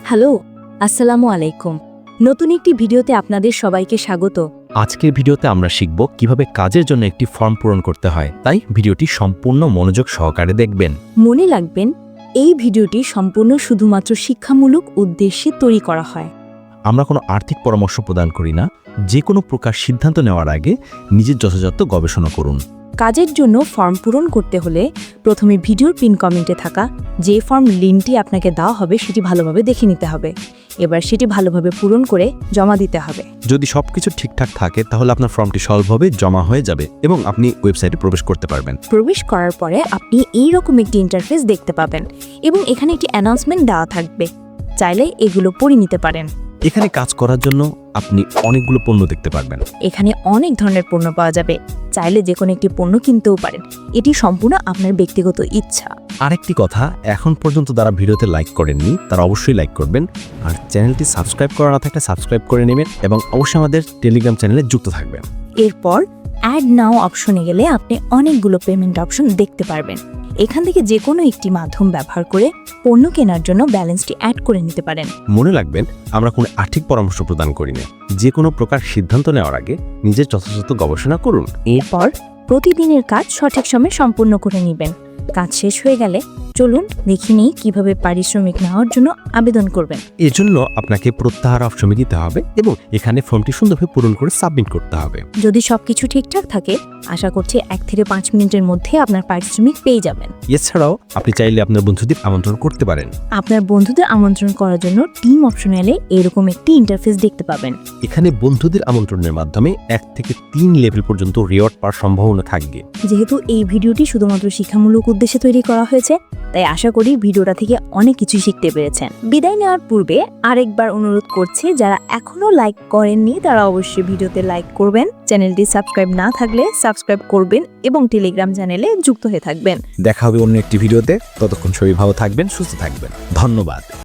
Hello, আসসালামু আলাইকুম। নতুন একটি ভিডিওতে আপনাদের সবাইকে স্বাগত। আজকের ভিডিওতে আমরা শিখব কিভাবে কাজের জন্য একটি ফর্ম পূরণ করতে হয়, তাই ভিডিওটি সম্পূর্ণ মনোযোগ সহকারে দেখবেন। মনে রাখবেন, এই ভিডিওটি সম্পূর্ণ শুধুমাত্র শিক্ষামূলক উদ্দেশ্যে তৈরি করা হয়। আমরা কোনো আর্থিক পরামর্শ প্রদান করি না। যে কোনো প্রকার সিদ্ধান্ত নেওয়ার আগে নিজের যথাযথ গবেষণা করুন। কাজের জন্য ফর্ম পূরণ করতে হলে প্রথমে ভিডিওর পিন কমেন্টে থাকা যে ফর্ম লিঙ্কটি আপনাকে দেওয়া হবে সেটি ভালোভাবে দেখে নিতে হবে। এবার সেটি ভালোভাবে পূরণ করে জমা দিতে হবে। যদি সবকিছু ঠিকঠাক থাকে তাহলে আপনার ফর্মটি সলভভাবে জমা হয়ে যাবে এবং আপনি ওয়েবসাইটে প্রবেশ করতে পারবেন। প্রবেশ করার পরে আপনি এইরকম একটি ইন্টারফেস দেখতে পাবেন এবং এখানে একটি অ্যানাউন্সমেন্ট দেওয়া থাকবে। চাইলে এগুলো পড়ে নিতে পারেন। এখানে কাজ করার জন্য আপনি অনেকগুলো পণ্য দেখতে পারবেন। এখানে অনেক ধরনের পণ্য পাওয়া যাবে। চাইলে যে কোনো একটি পণ্য কিনতেও পারেন। এটি সম্পূর্ণ আপনার ব্যক্তিগত ইচ্ছা। আরেকটি কথা, এখন পর্যন্ত যারা ভিডিওতে লাইক করেননি তারা অবশ্যই লাইক করবেন, আর চ্যানেলটি সাবস্ক্রাইব করা না থাকলে সাবস্ক্রাইব করে নেবেন এবং অবশ্যই আমাদের টেলিগ্রাম চ্যানেলে যুক্ত থাকবেন। এরপর অ্যাড নাও অপশনে গেলে আপনি অনেকগুলো পেমেন্ট অপশন দেখতে পারবেন। এখান থেকে যে কোনো একটি মাধ্যম ব্যবহার করে পণ্য কেনার জন্য ব্যালেন্সটি অ্যাড করে নিতে পারেন। মনে রাখবেন, আমরা কোনো আর্থিক পরামর্শ প্রদান করি না। যে কোনো প্রকার সিদ্ধান্ত নেওয়ার আগে নিজের যথাযথ গবেষণা করুন। এরপর প্রতিদিনের কাজ সঠিক সময়ে সম্পূর্ণ করে নেবেন। কাজ শেষ হয়ে গেলে চলুন দেখে নিই কিভাবে পারিশ্রমিক নেওয়ার জন্য আবেদন করবেন। এজন্য আপনাকে প্রত্যাহার অপশনে দিতে হবে এবং এখানে ফর্মটি সুন্দরভাবে পূরণ করে সাবমিট করতে হবে। যদি সবকিছু ঠিকঠাক থাকে, আশা করছি 1 থেকে 5 মিনিটের মধ্যে আপনার পারিশ্রমিক পেয়ে যাবেন। এছাড়াও আপনি চাইলে আপনার বন্ধুদের আমন্ত্রণ করতে পারেন। আপনার বন্ধুদের আমন্ত্রণ করার জন্য টিম অপশনে এলে এরকম একটি ইন্টারফেস দেখতে পাবেন। এখানে বন্ধুদের আমন্ত্রণের মাধ্যমে 1 থেকে 3 লেভেল পর্যন্ত রিওয়ার্ড পাওয়ার সম্ভাবনা থাকবে। যেহেতু এই ভিডিওটি শুধুমাত্র শিক্ষামূলক উদ্দেশ্যে তৈরি করা হয়েছে, তাই আশা করি ভিডিওটা থেকে অনেক কিছু শিখতে পেরেছেন। বিদায় নেওয়ার পূর্বে আরেকবার অনুরোধ করছি, যারা এখনো লাইক করেননি তারা অবশ্যই ভিডিওতে লাইক করবেন, চ্যানেলটি সাবস্ক্রাইব না থাকলে সাবস্ক্রাইব করবেন এবং টেলিগ্রাম চ্যানেলে যুক্ত হয়ে থাকবেন। দেখা হবে অন্য একটি ভিডিওতে। ততক্ষণ সবাই ভালো থাকবেন, সুস্থ থাকবেন। ধন্যবাদ।